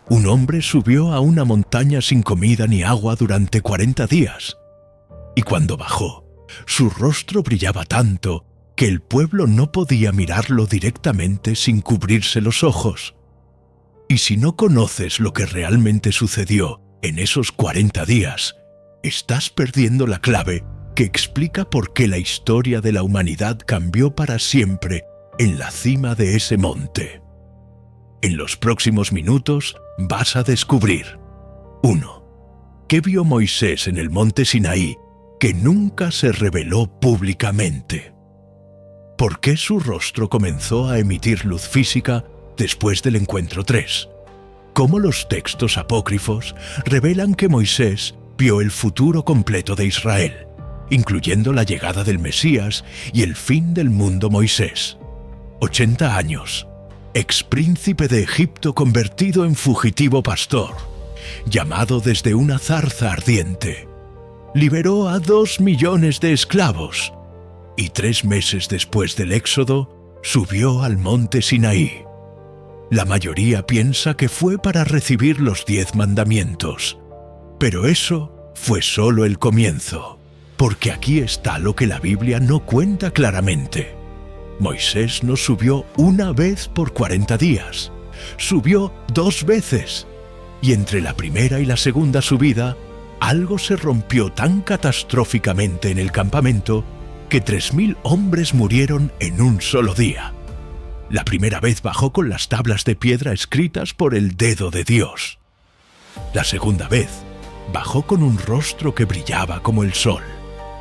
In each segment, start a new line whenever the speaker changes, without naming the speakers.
un hombre subió a una montaña sin comida ni agua durante 40 días. Y cuando bajó, su rostro brillaba tanto que el pueblo no podía mirarlo directamente sin cubrirse los ojos. Y si no conoces lo que realmente sucedió en esos 40 días, estás perdiendo la clave que explica por qué la historia de la humanidad cambió para siempre en la cima de ese monte. En los próximos minutos vas a descubrir: 1. ¿Qué vio Moisés en el monte Sinaí que nunca se reveló públicamente? ¿Por qué su rostro comenzó a emitir luz física después del encuentro 3? ¿Cómo los textos apócrifos revelan que Moisés vio el futuro completo de Israel, incluyendo la llegada del Mesías y el fin del mundo? Moisés, 80 años, expríncipe de Egipto convertido en fugitivo pastor, llamado desde una zarza ardiente, liberó a 2 millones de esclavos y 3 meses después del Éxodo subió al monte Sinaí. La mayoría piensa que fue para recibir los 10 mandamientos, pero eso fue solo el comienzo, porque aquí está lo que la Biblia no cuenta claramente. Moisés no subió una vez por 40 días, subió 2 veces, y entre la primera y la segunda subida, algo se rompió tan catastróficamente en el campamento que 3.000 hombres murieron en un solo día. La primera vez bajó con las tablas de piedra escritas por el dedo de Dios. La segunda vez bajó con un rostro que brillaba como el sol.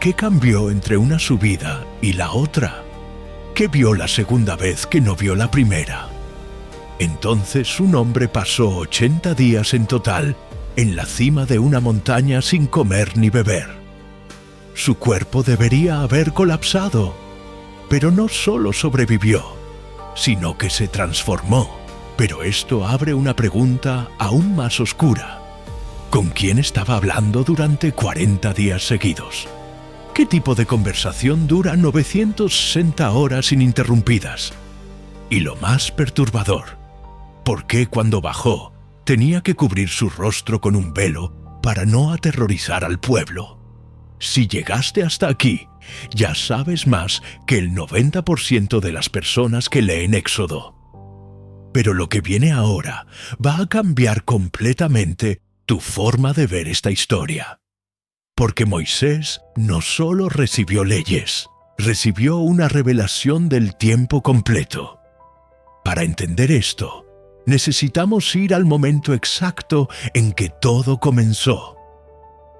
¿Qué cambió entre una subida y la otra? ¿Qué vio la segunda vez que no vio la primera? Entonces un hombre pasó 80 días en total en la cima de una montaña sin comer ni beber. Su cuerpo debería haber colapsado, pero no solo sobrevivió, sino que se transformó. Pero esto abre una pregunta aún más oscura. ¿Con quién estaba hablando durante 40 días seguidos? ¿Qué tipo de conversación dura 960 horas ininterrumpidas? Y lo más perturbador, ¿por qué cuando bajó tenía que cubrir su rostro con un velo para no aterrorizar al pueblo? Si llegaste hasta aquí, ya sabes más que el 90% de las personas que leen Éxodo. Pero lo que viene ahora va a cambiar completamente tu forma de ver esta historia. Porque Moisés no solo recibió leyes, recibió una revelación del tiempo completo. Para entender esto, necesitamos ir al momento exacto en que todo comenzó.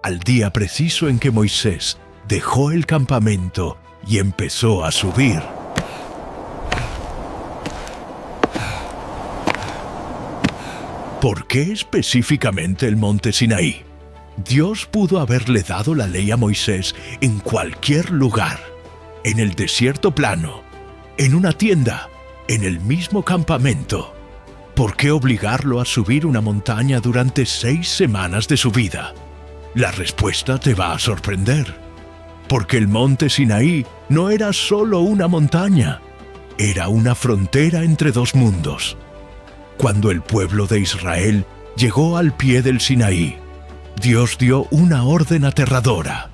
Al día preciso en que Moisés dejó el campamento y empezó a subir. ¿Por qué específicamente el monte Sinaí? Dios pudo haberle dado la ley a Moisés en cualquier lugar, en el desierto plano, en una tienda, en el mismo campamento. ¿Por qué obligarlo a subir una montaña durante 6 semanas de su vida? La respuesta te va a sorprender. Porque el monte Sinaí no era solo una montaña, era una frontera entre 2 mundos. Cuando el pueblo de Israel llegó al pie del Sinaí, Dios dio una orden aterradora.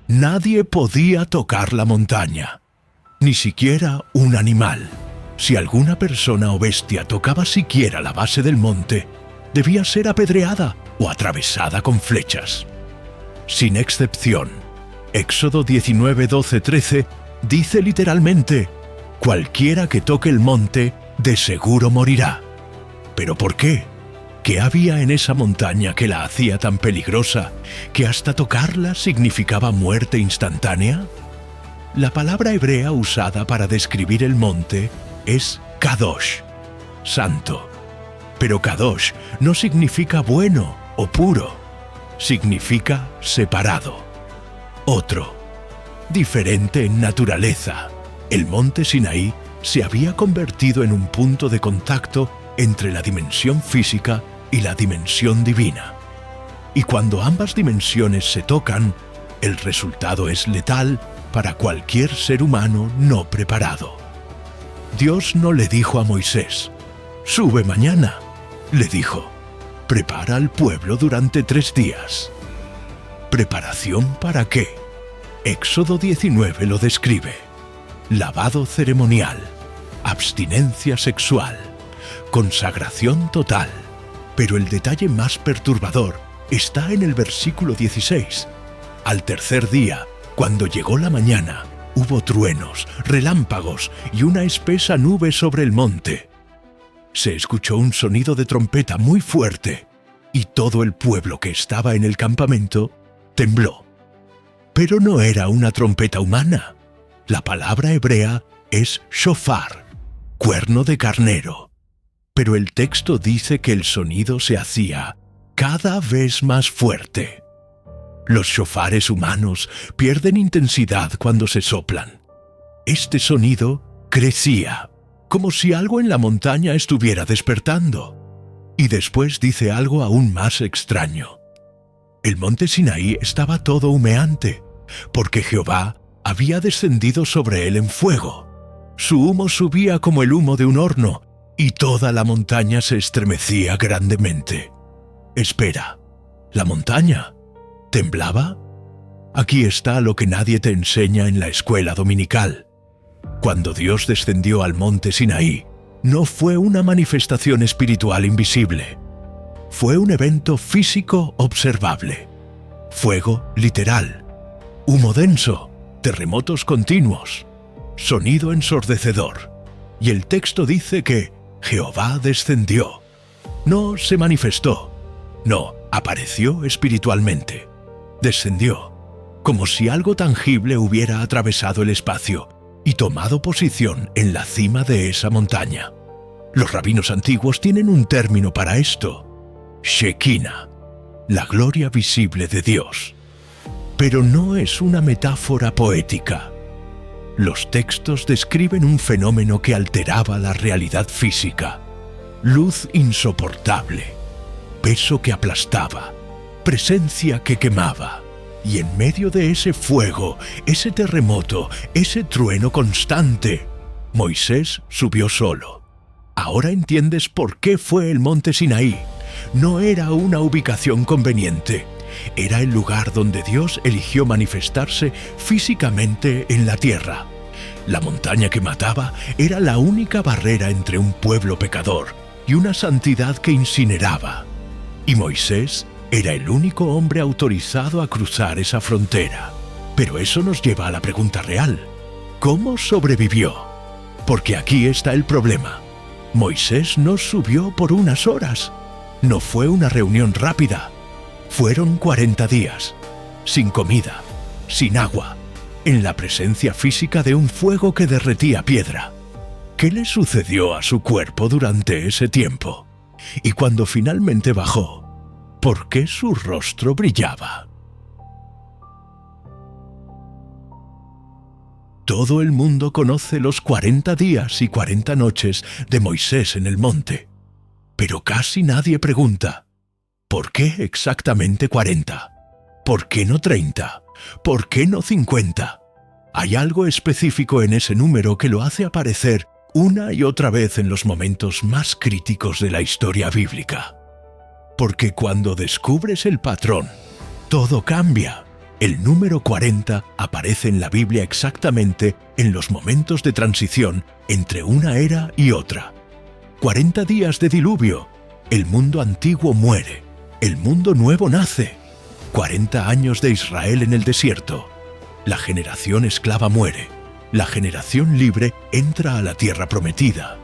Nadie podía tocar la montaña, ni siquiera un animal. Si alguna persona o bestia tocaba siquiera la base del monte, debía ser apedreada o atravesada con flechas. Sin excepción, Éxodo 19, 12, 13 dice literalmente: cualquiera que toque el monte, de seguro morirá. ¿Pero por qué? ¿Qué había en esa montaña que la hacía tan peligrosa que hasta tocarla significaba muerte instantánea? La palabra hebrea usada para describir el monte es Kadosh, santo. Pero Kadosh no significa bueno o puro, significa separado, otro, diferente en naturaleza. El monte Sinaí se había convertido en un punto de contacto entre la dimensión física y la dimensión divina. Y cuando ambas dimensiones se tocan, el resultado es letal para cualquier ser humano no preparado. Dios no le dijo a Moisés: «Sube mañana». Le dijo: Prepara al pueblo durante 3 días. ¿Preparación para qué? Éxodo 19 lo describe. Lavado ceremonial, abstinencia sexual, consagración total. Pero el detalle más perturbador está en el versículo 16. Al tercer día, cuando llegó la mañana, hubo truenos, relámpagos y una espesa nube sobre el monte. Se escuchó un sonido de trompeta muy fuerte, y todo el pueblo que estaba en el campamento tembló. Pero no era una trompeta humana. La palabra hebrea es shofar, cuerno de carnero. Pero el texto dice que el sonido se hacía cada vez más fuerte. Los shofares humanos pierden intensidad cuando se soplan. Este sonido crecía, como si algo en la montaña estuviera despertando. Y después dice algo aún más extraño. El monte Sinaí estaba todo humeante, porque Jehová había descendido sobre él en fuego. Su humo subía como el humo de un horno, y toda la montaña se estremecía grandemente. Espera, ¿la montaña temblaba? Aquí está lo que nadie te enseña en la escuela dominical. Cuando Dios descendió al monte Sinaí, no fue una manifestación espiritual invisible. Fue un evento físico observable. Fuego literal, humo denso, terremotos continuos, sonido ensordecedor. Y el texto dice que Jehová descendió. No se manifestó, no apareció espiritualmente. Descendió, como si algo tangible hubiera atravesado el espacio y tomado posición en la cima de esa montaña. Los rabinos antiguos tienen un término para esto: Shekinah, la gloria visible de Dios. Pero no es una metáfora poética. Los textos describen un fenómeno que alteraba la realidad física. Luz insoportable, peso que aplastaba, presencia que quemaba. Y en medio de ese fuego, ese terremoto, ese trueno constante, Moisés subió solo. Ahora entiendes por qué fue el monte Sinaí. No era una ubicación conveniente. Era el lugar donde Dios eligió manifestarse físicamente en la tierra. La montaña que mataba era la única barrera entre un pueblo pecador y una santidad que incineraba. Y Moisés era el único hombre autorizado a cruzar esa frontera. Pero eso nos lleva a la pregunta real: ¿cómo sobrevivió? Porque aquí está el problema. Moisés no subió por unas horas. No fue una reunión rápida. Fueron 40 días, sin comida, sin agua, en la presencia física de un fuego que derretía piedra. ¿Qué le sucedió a su cuerpo durante ese tiempo? Y cuando finalmente bajó, ¿por qué su rostro brillaba? Todo el mundo conoce los 40 días y 40 noches de Moisés en el monte, pero casi nadie pregunta: ¿por qué exactamente 40? ¿Por qué no 30? ¿Por qué no 50? Hay algo específico en ese número que lo hace aparecer una y otra vez en los momentos más críticos de la historia bíblica. Porque cuando descubres el patrón, todo cambia. El número 40 aparece en la Biblia exactamente en los momentos de transición entre una era y otra. 40 días de diluvio, el mundo antiguo muere, el mundo nuevo nace. 40 años de Israel en el desierto, la generación esclava muere, la generación libre entra a la tierra prometida.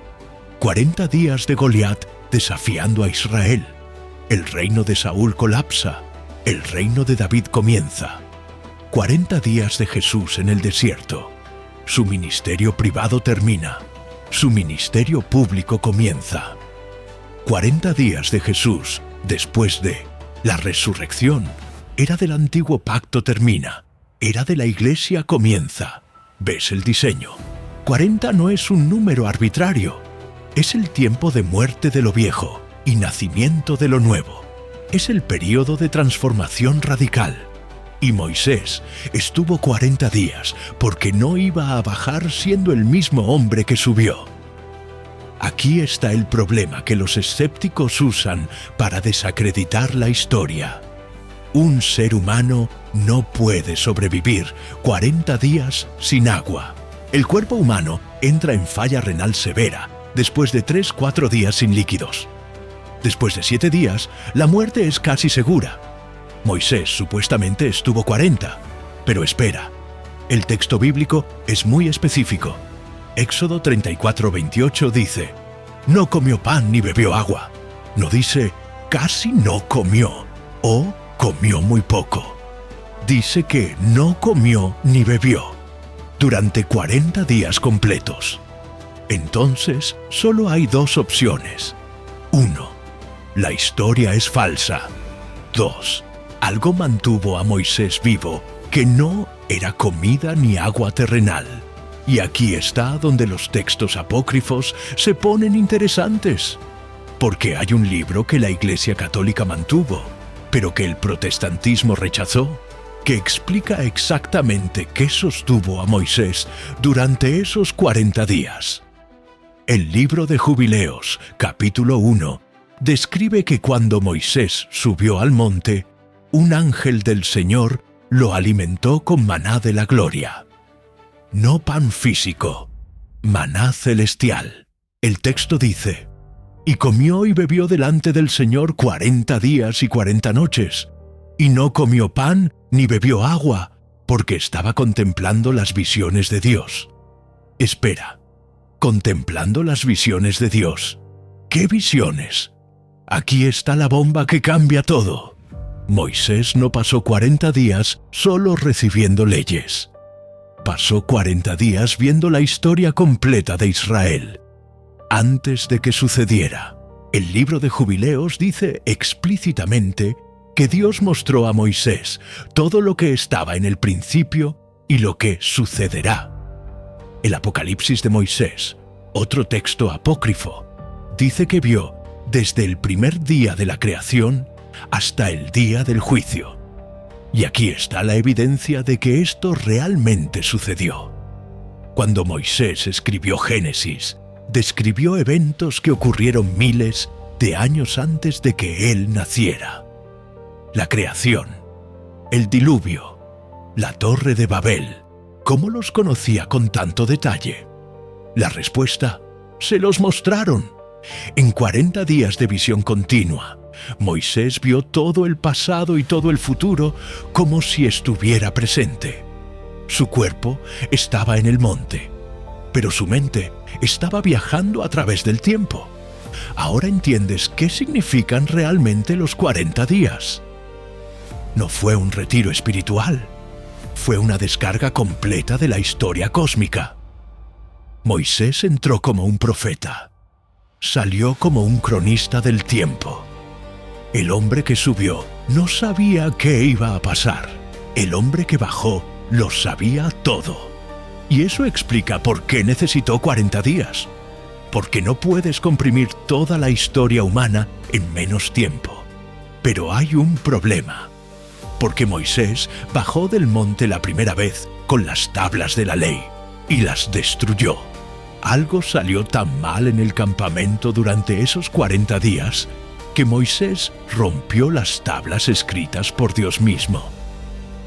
40 días de Goliat desafiando a Israel, el reino de Saúl colapsa, el reino de David comienza. 40 días de Jesús en el desierto, su ministerio privado termina, su ministerio público comienza. 40 días de Jesús después de la resurrección, era del antiguo pacto termina, era de la iglesia comienza. ¿Ves el diseño? 40 no es un número arbitrario, es el tiempo de muerte de lo viejo y nacimiento de lo nuevo. Es el período de transformación radical. Y Moisés estuvo 40 días porque no iba a bajar siendo el mismo hombre que subió. Aquí está el problema que los escépticos usan para desacreditar la historia. Un ser humano no puede sobrevivir 40 días sin agua. El cuerpo humano entra en falla renal severa después de 3-4 días sin líquidos. Después de 7 días, la muerte es casi segura. Moisés supuestamente estuvo 40, pero espera, el texto bíblico es muy específico. Éxodo 34:28 dice: no comió pan ni bebió agua. No dice casi no comió o comió muy poco. Dice que no comió ni bebió durante 40 días completos. Entonces, solo hay 2 opciones. 1. La historia es falsa. 2. Algo mantuvo a Moisés vivo que no era comida ni agua terrenal. Y aquí está donde los textos apócrifos se ponen interesantes. Porque hay un libro que la Iglesia Católica mantuvo, pero que el protestantismo rechazó, que explica exactamente qué sostuvo a Moisés durante esos 40 días. El libro de Jubileos, capítulo 1, describe que cuando Moisés subió al monte, un ángel del Señor lo alimentó con maná de la gloria. No pan físico, maná celestial. El texto dice: y comió y bebió delante del Señor 40 días y 40 noches, y no comió pan ni bebió agua, porque estaba contemplando las visiones de Dios. Espera, contemplando las visiones de Dios. ¿Qué visiones? Aquí está la bomba que cambia todo. Moisés no pasó 40 días solo recibiendo leyes. Pasó 40 días viendo la historia completa de Israel. Antes de que sucediera, el libro de Jubileos dice explícitamente que Dios mostró a Moisés todo lo que estaba en el principio y lo que sucederá. El Apocalipsis de Moisés, otro texto apócrifo, dice que vio desde el primer día de la creación hasta el día del juicio. Y aquí está la evidencia de que esto realmente sucedió. Cuando Moisés escribió Génesis, describió eventos que ocurrieron miles de años antes de que él naciera. La creación, el diluvio, la torre de Babel. ¿Cómo los conocía con tanto detalle? La respuesta: se los mostraron. En 40 días de visión continua, Moisés vio todo el pasado y todo el futuro como si estuviera presente. Su cuerpo estaba en el monte, pero su mente estaba viajando a través del tiempo. Ahora entiendes qué significan realmente los 40 días. No fue un retiro espiritual, fue una descarga completa de la historia cósmica. Moisés entró como un profeta, salió como un cronista del tiempo. El hombre que subió no sabía qué iba a pasar. El hombre que bajó lo sabía todo. Y eso explica por qué necesitó 40 días. Porque no puedes comprimir toda la historia humana en menos tiempo. Pero hay un problema. Porque Moisés bajó del monte la primera vez con las tablas de la ley y las destruyó. Algo salió tan mal en el campamento durante esos 40 días que Moisés rompió las tablas escritas por Dios mismo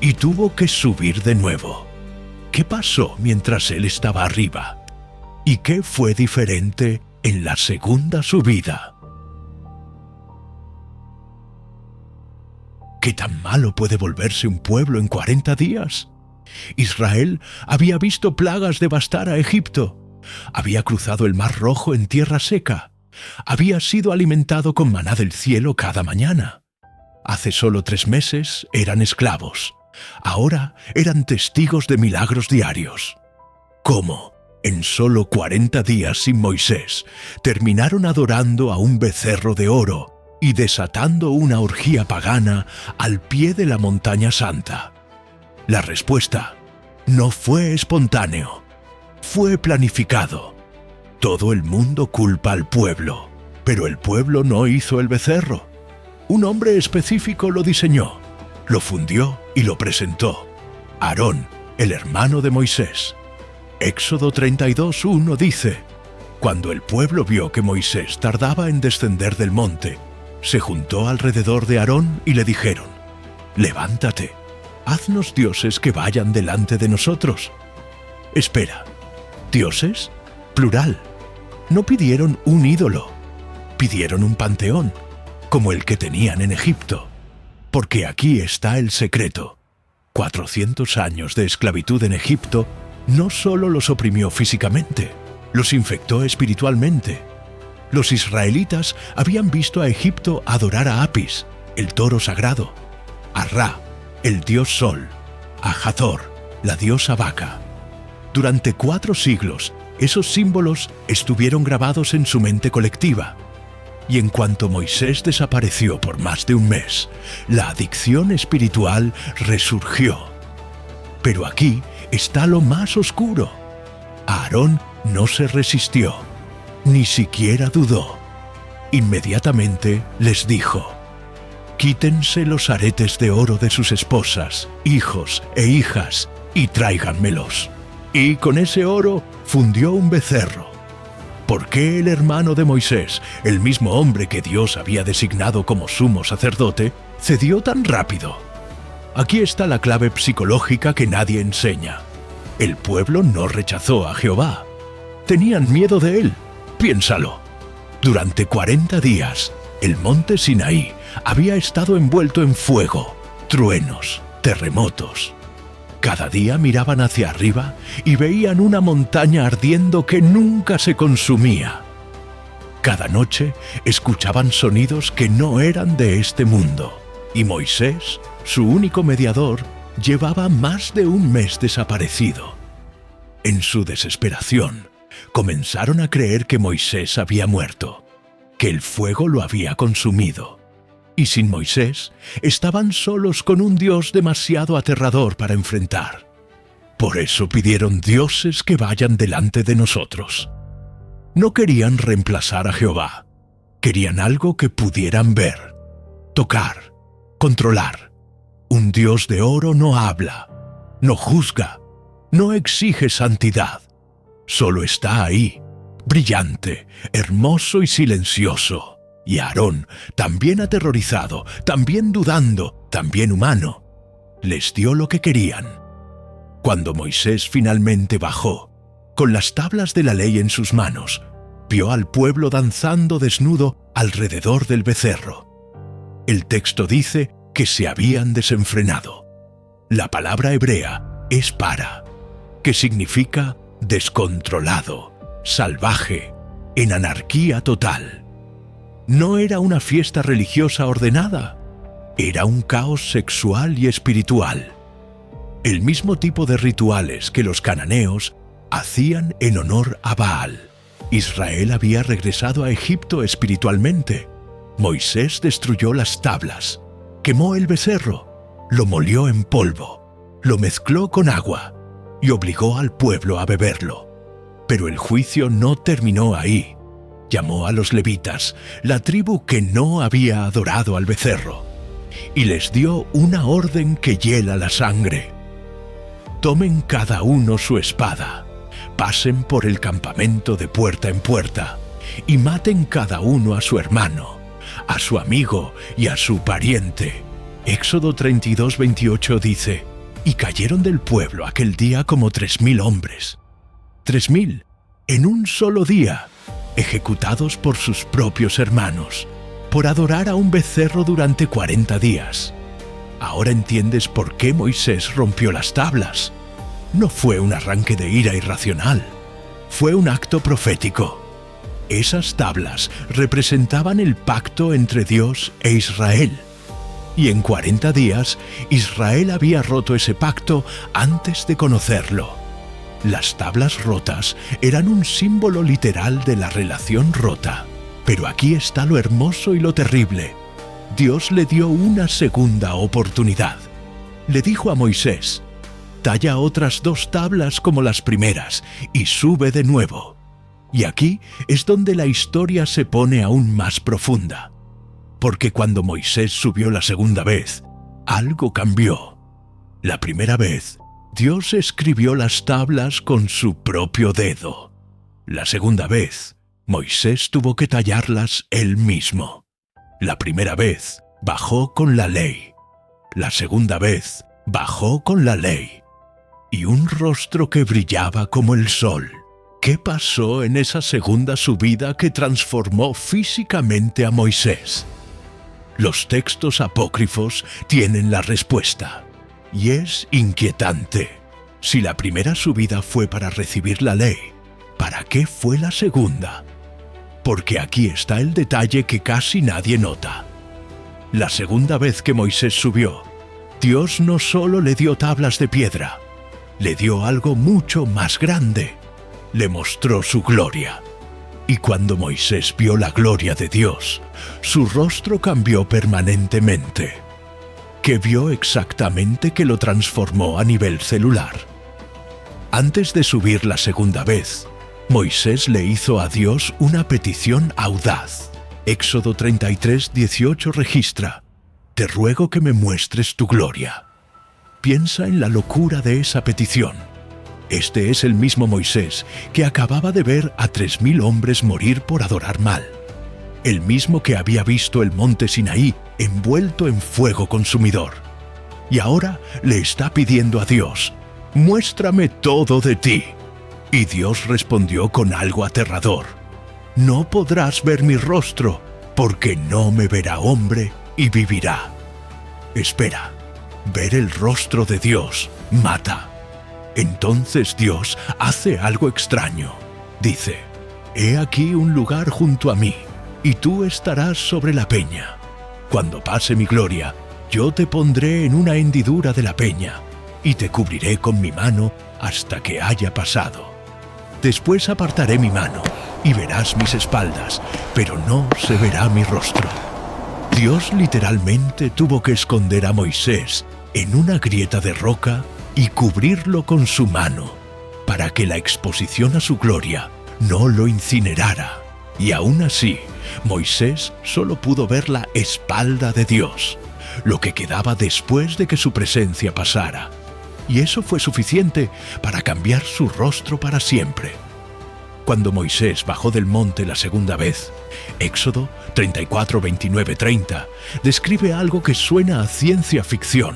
y tuvo que subir de nuevo. ¿Qué pasó mientras él estaba arriba? ¿Y qué fue diferente en la segunda subida? ¿Qué tan malo puede volverse un pueblo en 40 días? Israel había visto plagas devastar a Egipto. Había cruzado el Mar Rojo en tierra seca. Había sido alimentado con maná del cielo cada mañana. Hace solo 3 meses eran esclavos. Ahora eran testigos de milagros diarios. ¿Cómo, en solo 40 días sin Moisés, terminaron adorando a un becerro de oro y desatando una orgía pagana al pie de la montaña santa? La respuesta: no fue espontáneo, fue planificado. Todo el mundo culpa al pueblo, pero el pueblo no hizo el becerro. Un hombre específico lo diseñó, lo fundió y lo presentó: Aarón, el hermano de Moisés. Éxodo 32:1 dice: Cuando el pueblo vio que Moisés tardaba en descender del monte, se juntó alrededor de Aarón y le dijeron: «Levántate, haznos dioses que vayan delante de nosotros». Espera, ¿dioses? Plural. No pidieron un ídolo, pidieron un panteón, como el que tenían en Egipto. Porque aquí está el secreto. 400 años de esclavitud en Egipto no solo los oprimió físicamente, los infectó espiritualmente. Los israelitas habían visto a Egipto adorar a Apis, el toro sagrado, a Ra, el dios sol, a Hathor, la diosa vaca. Durante 4 siglos, esos símbolos estuvieron grabados en su mente colectiva. Y en cuanto Moisés desapareció por más de un mes, la adicción espiritual resurgió. Pero aquí está lo más oscuro. Aarón no se resistió, ni siquiera dudó. Inmediatamente les dijo: «Quítense los aretes de oro de sus esposas, hijos e hijas, y tráiganmelos». Y con ese oro fundió un becerro. ¿Por qué el hermano de Moisés, el mismo hombre que Dios había designado como sumo sacerdote, cedió tan rápido? Aquí está la clave psicológica que nadie enseña. El pueblo no rechazó a Jehová. Tenían miedo de él. Piénsalo. Durante 40 días, el monte Sinaí había estado envuelto en fuego, truenos, terremotos. Cada día miraban hacia arriba y veían una montaña ardiendo que nunca se consumía. Cada noche escuchaban sonidos que no eran de este mundo. Y Moisés, su único mediador, llevaba más de un mes desaparecido. En su desesperación, comenzaron a creer que Moisés había muerto, que el fuego lo había consumido. Y sin Moisés, estaban solos con un Dios demasiado aterrador para enfrentar. Por eso pidieron dioses que vayan delante de nosotros. No querían reemplazar a Jehová. Querían algo que pudieran ver, tocar, controlar. Un Dios de oro no habla, no juzga, no exige santidad. Solo está ahí, brillante, hermoso y silencioso. Y Aarón, también aterrorizado, también dudando, también humano, les dio lo que querían. Cuando Moisés finalmente bajó, con las tablas de la ley en sus manos, vio al pueblo danzando desnudo alrededor del becerro. El texto dice que se habían desenfrenado. La palabra hebrea es para, que significa descontrolado, salvaje, en anarquía total. No era una fiesta religiosa ordenada, era un caos sexual y espiritual. El mismo tipo de rituales que los cananeos hacían en honor a Baal. Israel había regresado a Egipto espiritualmente. Moisés destruyó las tablas, quemó el becerro, lo molió en polvo, lo mezcló con agua y obligó al pueblo a beberlo. Pero el juicio no terminó ahí. Llamó a los levitas, la tribu que no había adorado al becerro, y les dio una orden que hiela la sangre. Tomen cada uno su espada, pasen por el campamento de puerta en puerta, y maten cada uno a su hermano, a su amigo y a su pariente. Éxodo 32:28 dice: «Y cayeron del pueblo aquel día como 3,000 hombres». 3,000 en un solo día, ejecutados por sus propios hermanos, por adorar a un becerro durante 40 días. Ahora entiendes por qué Moisés rompió las tablas. No fue un arranque de ira irracional, fue un acto profético. Esas tablas representaban el pacto entre Dios e Israel. Y en 40 días, Israel había roto ese pacto antes de conocerlo. Las tablas rotas eran un símbolo literal de la relación rota. Pero aquí está lo hermoso y lo terrible. Dios le dio una segunda oportunidad. Le dijo a Moisés: «Talla otras 2 tablas como las primeras y sube de nuevo». Y aquí es donde la historia se pone aún más profunda. Porque cuando Moisés subió la segunda vez, algo cambió. La primera vez, Dios escribió las tablas con su propio dedo. La segunda vez, Moisés tuvo que tallarlas él mismo. La primera vez, bajó con la ley. La segunda vez, bajó con la ley. Y un rostro que brillaba como el sol. ¿Qué pasó en esa segunda subida que transformó físicamente a Moisés? Los textos apócrifos tienen la respuesta. Y es inquietante. Si la primera subida fue para recibir la ley, ¿para qué fue la segunda? Porque aquí está el detalle que casi nadie nota. La segunda vez que Moisés subió, Dios no solo le dio tablas de piedra, le dio algo mucho más grande. Le mostró su gloria. Y cuando Moisés vio la gloria de Dios, su rostro cambió permanentemente. ¿Qué vio exactamente que lo transformó a nivel celular? Antes de subir la segunda vez, Moisés le hizo a Dios una petición audaz. Éxodo 33:18 registra: «Te ruego que me muestres tu gloria». Piensa en la locura de esa petición. Este es el mismo Moisés que acababa de ver a 3000 hombres morir por adorar mal. El mismo que había visto el monte Sinaí envuelto en fuego consumidor. Y ahora le está pidiendo a Dios: «Muéstrame todo de ti». Y Dios respondió con algo aterrador: «No podrás ver mi rostro, porque no me verá hombre y vivirá». Espera, ver el rostro de Dios mata. Entonces Dios hace algo extraño. Dice: «He aquí un lugar junto a mí, y tú estarás sobre la peña. Cuando pase mi gloria, yo te pondré en una hendidura de la peña, y te cubriré con mi mano hasta que haya pasado. Después apartaré mi mano, y verás mis espaldas, pero no se verá mi rostro». Dios literalmente tuvo que esconder a Moisés en una grieta de roca y cubrirlo con su mano, para que la exposición a su gloria no lo incinerara. Y aún así, Moisés solo pudo ver la espalda de Dios, lo que quedaba después de que su presencia pasara. Y eso fue suficiente para cambiar su rostro para siempre. Cuando Moisés bajó del monte la segunda vez, Éxodo 34:29-30 describe algo que suena a ciencia ficción.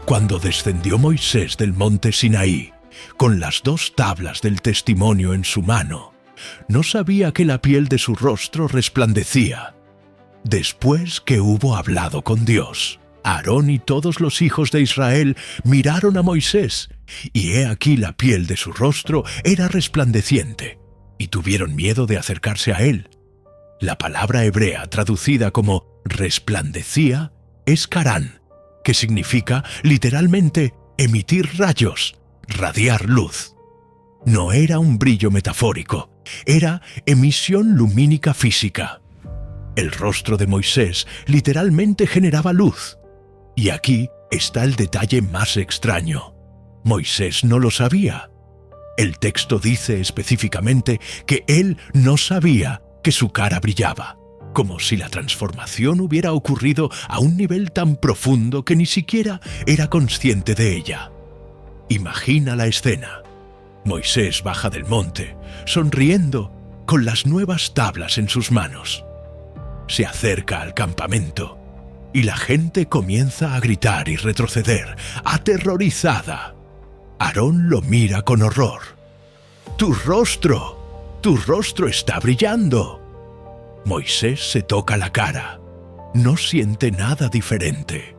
Cuando descendió Moisés del monte Sinaí, con las 2 tablas del testimonio en su mano, no sabía que la piel de su rostro resplandecía. Después que hubo hablado con Dios, Aarón y todos los hijos de Israel miraron a Moisés, y he aquí la piel de su rostro era resplandeciente, y tuvieron miedo de acercarse a él. La palabra hebrea traducida como resplandecía es karán, que significa literalmente emitir rayos, radiar luz. No era un brillo metafórico, era emisión lumínica física. El rostro de Moisés literalmente generaba luz. Y aquí está el detalle más extraño. Moisés no lo sabía. El texto dice específicamente que él no sabía que su cara brillaba, como si la transformación hubiera ocurrido a un nivel tan profundo que ni siquiera era consciente de ella. Imagina la escena. Moisés baja del monte, sonriendo, con las nuevas tablas en sus manos. Se acerca al campamento, y la gente comienza a gritar y retroceder, aterrorizada. Aarón lo mira con horror. ¡Tu rostro está brillando! Moisés se toca la cara. No siente nada diferente.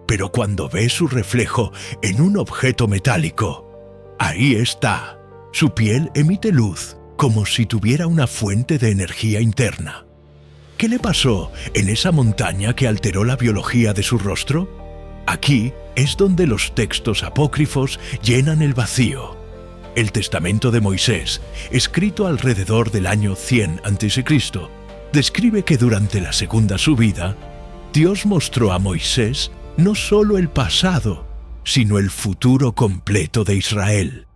Pero cuando ve su reflejo en un objeto metálico, ahí está. Su piel emite luz, como si tuviera una fuente de energía interna. ¿Qué le pasó en esa montaña que alteró la biología de su rostro? Aquí es donde los textos apócrifos llenan el vacío. El testamento de Moisés, escrito alrededor del año 100 a.C., describe que durante la segunda subida, Dios mostró a Moisés no solo el pasado, sino el futuro completo de Israel.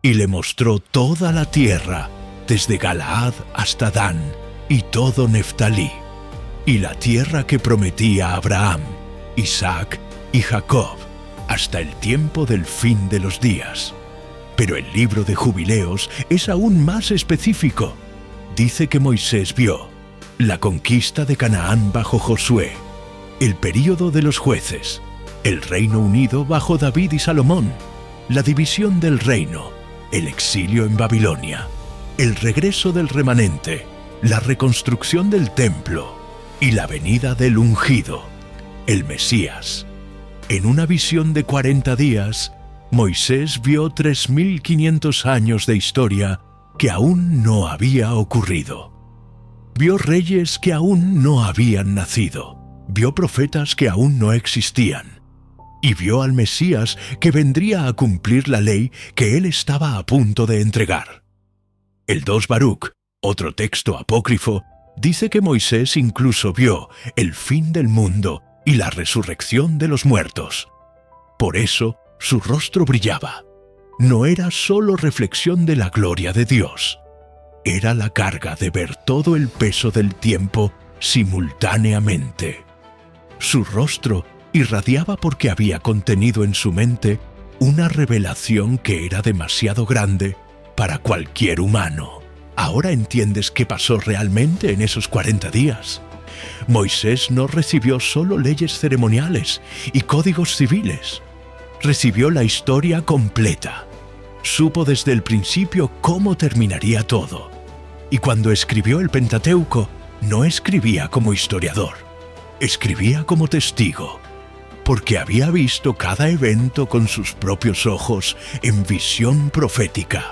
Y le mostró toda la tierra, desde Galaad hasta Dan, y todo Neftalí, y la tierra que prometía a Abraham, Isaac y Jacob, hasta el tiempo del fin de los días. Pero el libro de Jubileos es aún más específico. Dice que Moisés vio la conquista de Canaán bajo Josué, el período de los jueces, el Reino Unido bajo David y Salomón, la división del reino, el exilio en Babilonia, el regreso del remanente, la reconstrucción del templo y la venida del ungido, el Mesías. En una visión de 40 días, Moisés vio 3.500 años de historia que aún no había ocurrido. Vio reyes que aún no habían nacido, vio profetas que aún no existían, y vio al Mesías que vendría a cumplir la ley que él estaba a punto de entregar. El 2 Baruch, otro texto apócrifo, dice que Moisés incluso vio el fin del mundo y la resurrección de los muertos. Por eso su rostro brillaba. No era solo reflexión de la gloria de Dios. Era la carga de ver todo el peso del tiempo simultáneamente. Su rostro irradiaba porque había contenido en su mente una revelación que era demasiado grande para cualquier humano. Ahora entiendes qué pasó realmente en esos 40 días. Moisés no recibió solo leyes ceremoniales y códigos civiles. Recibió la historia completa. Supo desde el principio cómo terminaría todo. Y cuando escribió el Pentateuco, no escribía como historiador. Escribía como testigo, porque había visto cada evento con sus propios ojos en visión profética.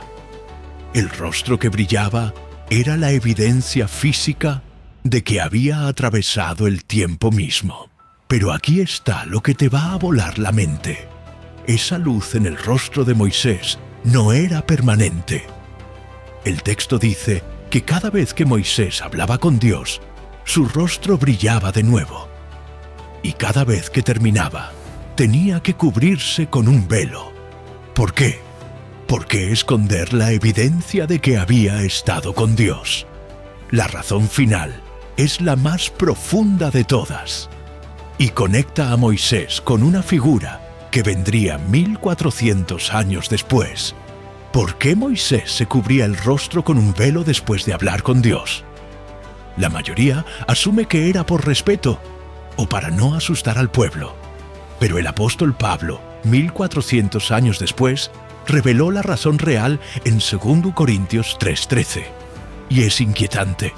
El rostro que brillaba era la evidencia física de que había atravesado el tiempo mismo. Pero aquí está lo que te va a volar la mente. Esa luz en el rostro de Moisés no era permanente. El texto dice que cada vez que Moisés hablaba con Dios, su rostro brillaba de nuevo. Y cada vez que terminaba, tenía que cubrirse con un velo. ¿Por qué? ¿Por qué esconder la evidencia de que había estado con Dios? La razón final es la más profunda de todas. Y conecta a Moisés con una figura que vendría 1400 años después. ¿Por qué Moisés se cubría el rostro con un velo después de hablar con Dios? La mayoría asume que era por respeto o para no asustar al pueblo. Pero el apóstol Pablo, 1400 años después, reveló la razón real en 2 Corintios 3:13. Y es inquietante.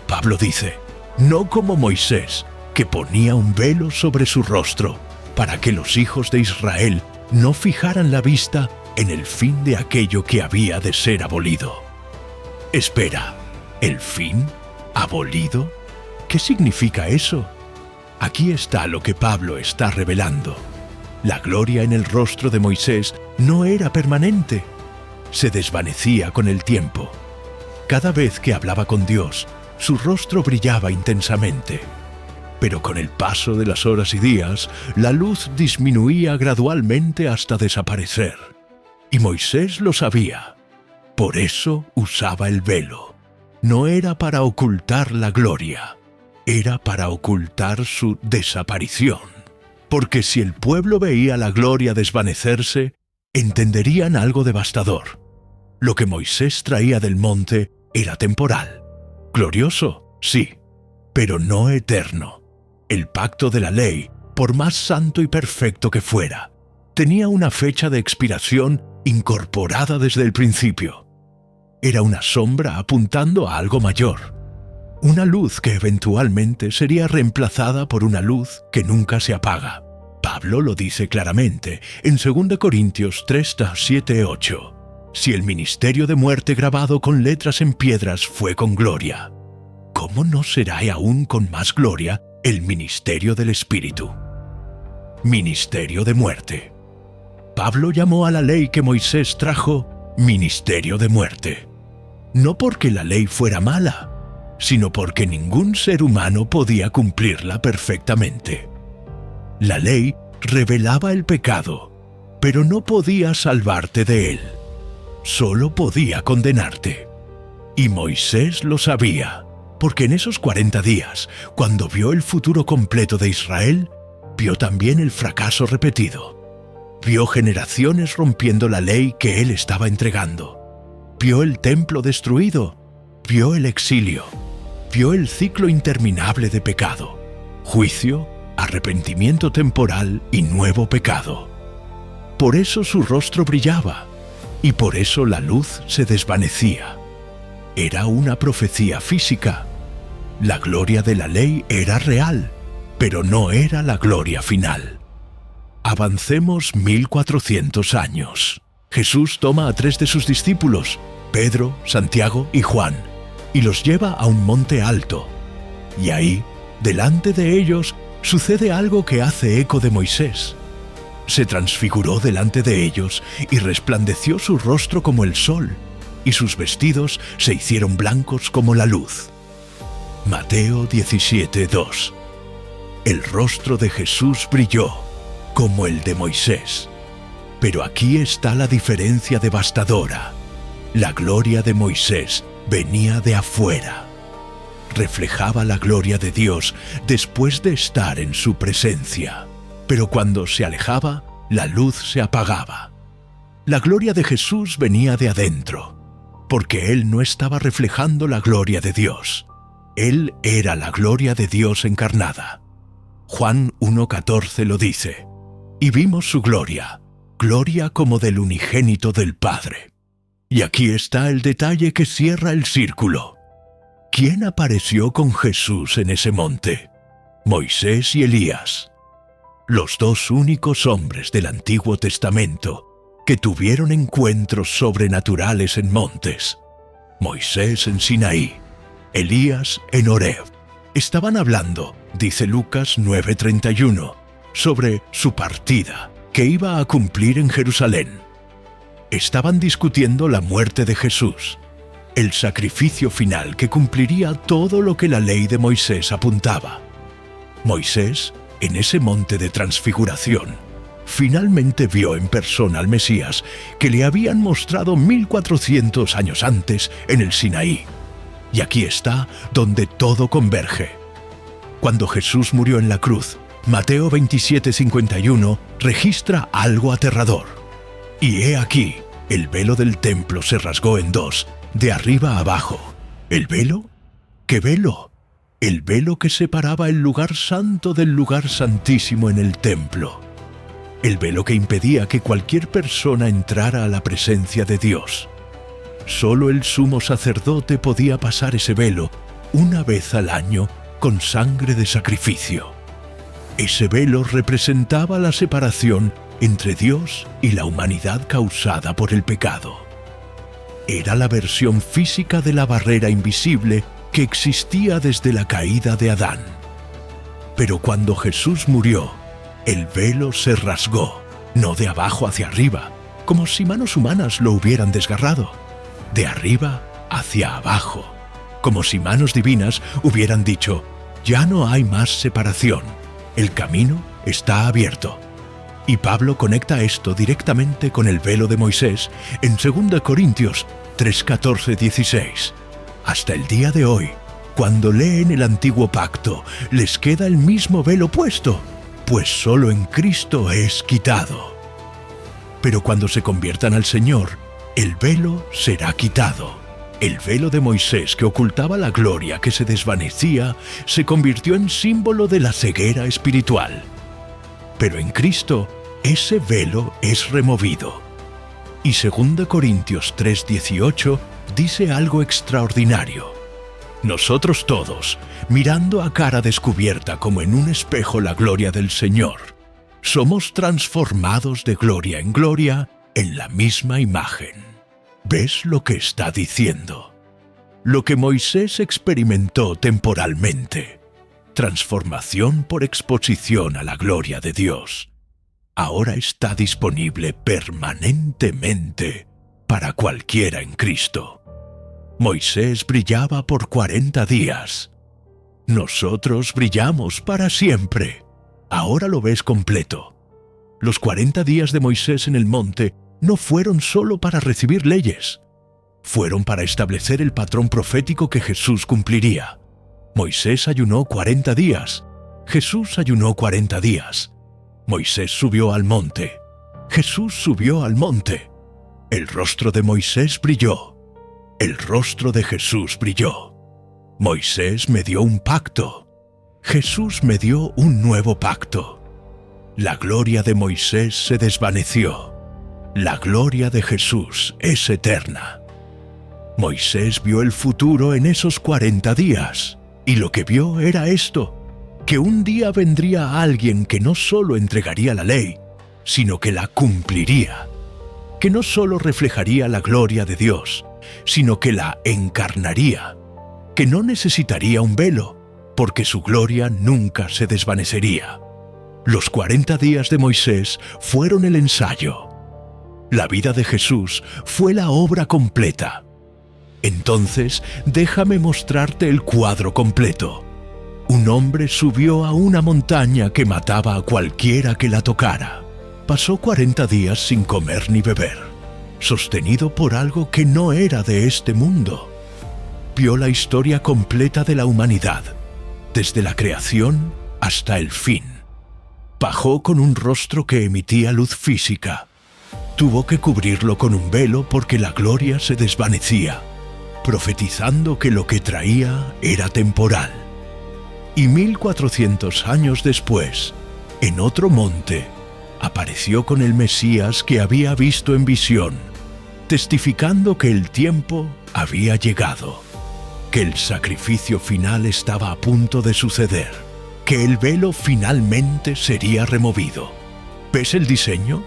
Pablo dice, no como Moisés, que ponía un velo sobre su rostro, para que los hijos de Israel no fijaran la vista en el fin de aquello que había de ser abolido. Espera, ¿el fin? ¿Abolido? ¿Qué significa eso? Aquí está lo que Pablo está revelando. La gloria en el rostro de Moisés no era permanente. Se desvanecía con el tiempo. Cada vez que hablaba con Dios, su rostro brillaba intensamente. Pero con el paso de las horas y días, la luz disminuía gradualmente hasta desaparecer. Y Moisés lo sabía. Por eso usaba el velo. No era para ocultar la gloria, era para ocultar su desaparición. Porque si el pueblo veía la gloria desvanecerse, entenderían algo devastador. Lo que Moisés traía del monte era temporal. Glorioso, sí, pero no eterno. El pacto de la ley, por más santo y perfecto que fuera, tenía una fecha de expiración incorporada desde el principio. Era una sombra apuntando a algo mayor. Una luz que eventualmente sería reemplazada por una luz que nunca se apaga. Pablo lo dice claramente en 2 Corintios 3:7-8. Si el ministerio de muerte grabado con letras en piedras fue con gloria, ¿cómo no será aún con más gloria el ministerio del Espíritu? Ministerio de muerte. Pablo llamó a la ley que Moisés trajo ministerio de muerte. No porque la ley fuera mala, sino porque ningún ser humano podía cumplirla perfectamente. La ley revelaba el pecado, pero no podía salvarte de él. Solo podía condenarte. Y Moisés lo sabía, porque en esos 40 días, cuando vio el futuro completo de Israel, vio también el fracaso repetido. Vio generaciones rompiendo la ley que él estaba entregando. Vio el templo destruido. Vio el exilio. Vio el ciclo interminable de pecado, juicio, arrepentimiento temporal y nuevo pecado. Por eso su rostro brillaba, y por eso la luz se desvanecía. Era una profecía física. La gloria de la ley era real, pero no era la gloria final. Avancemos 1400 años. Jesús toma a 3 de sus discípulos, Pedro, Santiago y Juan, y los lleva a un monte alto. Y ahí, delante de ellos, sucede algo que hace eco de Moisés. Se transfiguró delante de ellos y resplandeció su rostro como el sol, y sus vestidos se hicieron blancos como la luz. Mateo 17:2. El rostro de Jesús brilló, como el de Moisés. Pero aquí está la diferencia devastadora. La gloria de Moisés venía de afuera. Reflejaba la gloria de Dios después de estar en su presencia. Pero cuando se alejaba, la luz se apagaba. La gloria de Jesús venía de adentro, porque Él no estaba reflejando la gloria de Dios. Él era la gloria de Dios encarnada. Juan 1:14 lo dice: y vimos su gloria, gloria como del unigénito del Padre. Y aquí está el detalle que cierra el círculo. ¿Quién apareció con Jesús en ese monte? Moisés y Elías, los 2 únicos hombres del Antiguo Testamento que tuvieron encuentros sobrenaturales en montes. Moisés en Sinaí, Elías en Horeb. Estaban hablando, dice Lucas 9:31, sobre su partida, que iba a cumplir en Jerusalén. Estaban discutiendo la muerte de Jesús, el sacrificio final que cumpliría todo lo que la ley de Moisés apuntaba. Moisés, en ese monte de transfiguración, finalmente vio en persona al Mesías que le habían mostrado 1400 años antes en el Sinaí. Y aquí está donde todo converge. Cuando Jesús murió en la cruz, Mateo 27:51 registra algo aterrador. Y he aquí, el velo del templo se rasgó en 2, de arriba a abajo. ¿El velo? ¿Qué velo? El velo que separaba el lugar santo del lugar santísimo en el templo. El velo que impedía que cualquier persona entrara a la presencia de Dios. Solo el sumo sacerdote podía pasar ese velo una vez al año con sangre de sacrificio. Ese velo representaba la separación entre Dios y la humanidad causada por el pecado. Era la versión física de la barrera invisible que existía desde la caída de Adán. Pero cuando Jesús murió, el velo se rasgó, no de abajo hacia arriba, como si manos humanas lo hubieran desgarrado, de arriba hacia abajo, como si manos divinas hubieran dicho: ya no hay más separación, el camino está abierto. Y Pablo conecta esto directamente con el velo de Moisés en 2 Corintios 3:14-16. Hasta el día de hoy, cuando leen el Antiguo Pacto, les queda el mismo velo puesto, pues solo en Cristo es quitado. Pero cuando se conviertan al Señor, el velo será quitado. El velo de Moisés que ocultaba la gloria que se desvanecía se convirtió en símbolo de la ceguera espiritual. Pero en Cristo, ese velo es removido. Y 2 Corintios 3:18 dice algo extraordinario. Nosotros todos, mirando a cara descubierta como en un espejo la gloria del Señor, somos transformados de gloria en gloria en la misma imagen. ¿Ves lo que está diciendo? Lo que Moisés experimentó temporalmente, transformación por exposición a la gloria de Dios, ahora está disponible permanentemente para cualquiera en Cristo. Moisés brillaba por 40 días. Nosotros brillamos para siempre. Ahora lo ves completo. Los 40 días de Moisés en el monte no fueron solo para recibir leyes. Fueron para establecer el patrón profético que Jesús cumpliría. Moisés ayunó 40 días. Jesús ayunó 40 días. Moisés subió al monte. Jesús subió al monte. El rostro de Moisés brilló. El rostro de Jesús brilló. Moisés me dio un pacto. Jesús me dio un nuevo pacto. La gloria de Moisés se desvaneció. La gloria de Jesús es eterna. Moisés vio el futuro en esos 40 días, y lo que vio era esto, que un día vendría alguien que no solo entregaría la ley, sino que la cumpliría, que no solo reflejaría la gloria de Dios, sino que la encarnaría, que no necesitaría un velo, porque su gloria nunca se desvanecería. Los 40 días de Moisés fueron el ensayo. La vida de Jesús fue la obra completa. Entonces, déjame mostrarte el cuadro completo. Un hombre subió a una montaña que mataba a cualquiera que la tocara. Pasó 40 días sin comer ni beber, sostenido por algo que no era de este mundo. Vio la historia completa de la humanidad, desde la creación hasta el fin. Bajó con un rostro que emitía luz física. Tuvo que cubrirlo con un velo porque la gloria se desvanecía, profetizando que lo que traía era temporal. Y 1400 años después, en otro monte, apareció con el Mesías que había visto en visión, testificando que el tiempo había llegado, que el sacrificio final estaba a punto de suceder, que el velo finalmente sería removido. ¿Ves el diseño?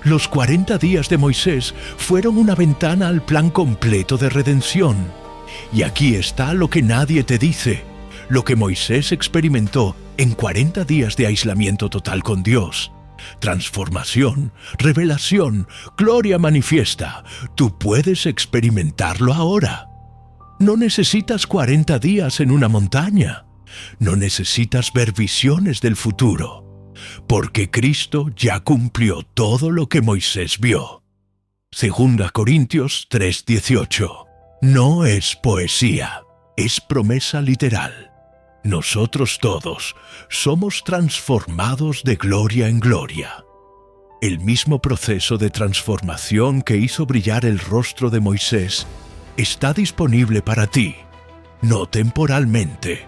Los 40 días de Moisés fueron una ventana al plan completo de redención. Y aquí está lo que nadie te dice, lo que Moisés experimentó en 40 días de aislamiento total con Dios. Transformación, revelación, gloria manifiesta. Tú puedes experimentarlo ahora. No necesitas 40 días en una montaña. No necesitas ver visiones del futuro. Porque Cristo ya cumplió todo lo que Moisés vio. 2 Corintios 3:18. No es poesía, es promesa literal. Nosotros todos somos transformados de gloria en gloria. El mismo proceso de transformación que hizo brillar el rostro de Moisés está disponible para ti, no temporalmente,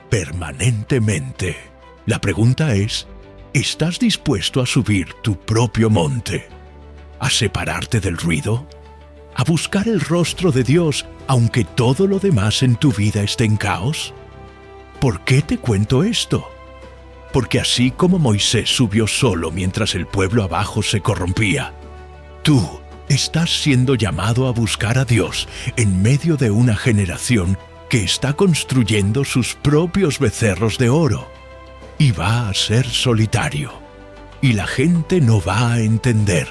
permanentemente. La pregunta es, ¿estás dispuesto a subir tu propio monte? ¿A separarte del ruido? ¿A buscar el rostro de Dios aunque todo lo demás en tu vida esté en caos? ¿Por qué te cuento esto? Porque así como Moisés subió solo mientras el pueblo abajo se corrompía, tú estás siendo llamado a buscar a Dios en medio de una generación que está construyendo sus propios becerros de oro. Y va a ser solitario, y la gente no va a entender.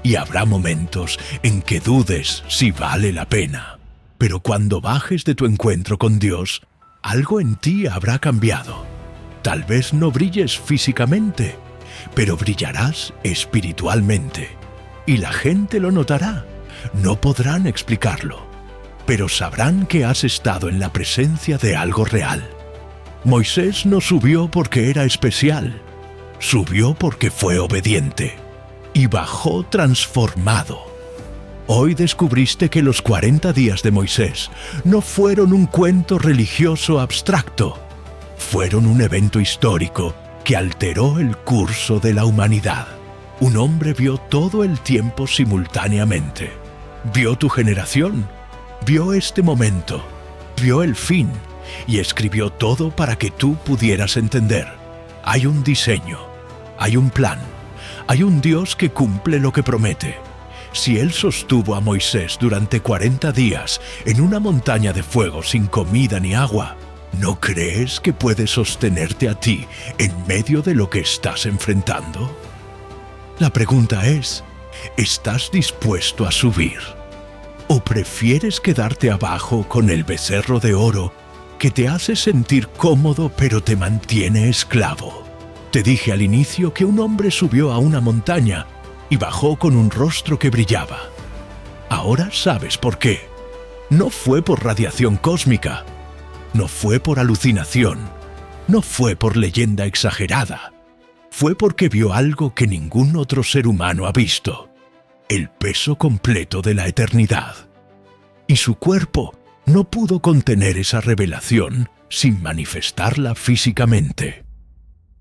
Y habrá momentos en que dudes si vale la pena. Pero cuando bajes de tu encuentro con Dios, algo en ti habrá cambiado. Tal vez no brilles físicamente, pero brillarás espiritualmente. Y la gente lo notará. No podrán explicarlo, pero sabrán que has estado en la presencia de algo real. Moisés no subió porque era especial, subió porque fue obediente y bajó transformado. Hoy descubriste que los 40 días de Moisés no fueron un cuento religioso abstracto, fueron un evento histórico que alteró el curso de la humanidad. Un hombre vio todo el tiempo simultáneamente, vio tu generación, vio este momento, vio el fin, y escribió todo para que tú pudieras entender. Hay un diseño, hay un plan, hay un Dios que cumple lo que promete. Si Él sostuvo a Moisés durante 40 días en una montaña de fuego sin comida ni agua, ¿no crees que puede sostenerte a ti en medio de lo que estás enfrentando? La pregunta es, ¿estás dispuesto a subir? ¿O prefieres quedarte abajo con el becerro de oro que te hace sentir cómodo pero te mantiene esclavo? Te dije al inicio que un hombre subió a una montaña y bajó con un rostro que brillaba. Ahora sabes por qué. No fue por radiación cósmica, no fue por alucinación, no fue por leyenda exagerada. fue porque vio algo que ningún otro ser humano ha visto: el peso completo de la eternidad. Y su cuerpo no pudo contener esa revelación sin manifestarla físicamente.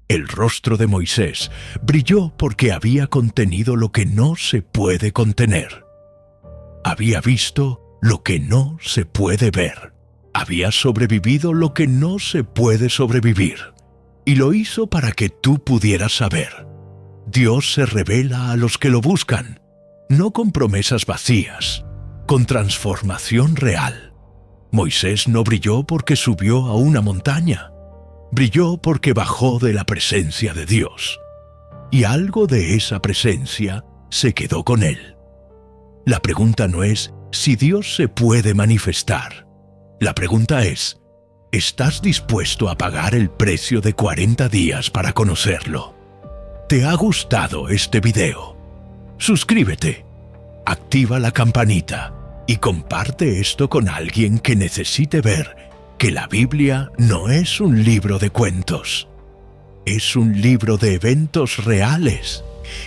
El rostro de Moisés brilló porque había contenido lo que no se puede contener. Había visto lo que no se puede ver. Había sobrevivido lo que no se puede sobrevivir. Y lo hizo para que tú pudieras saber: Dios se revela a los que lo buscan, no con promesas vacías, con transformación real. Moisés no brilló porque subió a una montaña. Brilló porque bajó de la presencia de Dios. Y algo de esa presencia se quedó con él. La pregunta no es si Dios se puede manifestar. La pregunta es: ¿estás dispuesto a pagar el precio de 40 días para conocerlo? ¿Te ha gustado este video? Suscríbete, activa la campanita y comparte esto con alguien que necesite ver que la Biblia no es un libro de cuentos. Es un libro de eventos reales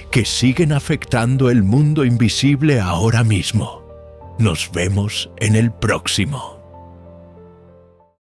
que siguen afectando el mundo invisible ahora mismo. Nos vemos en el próximo.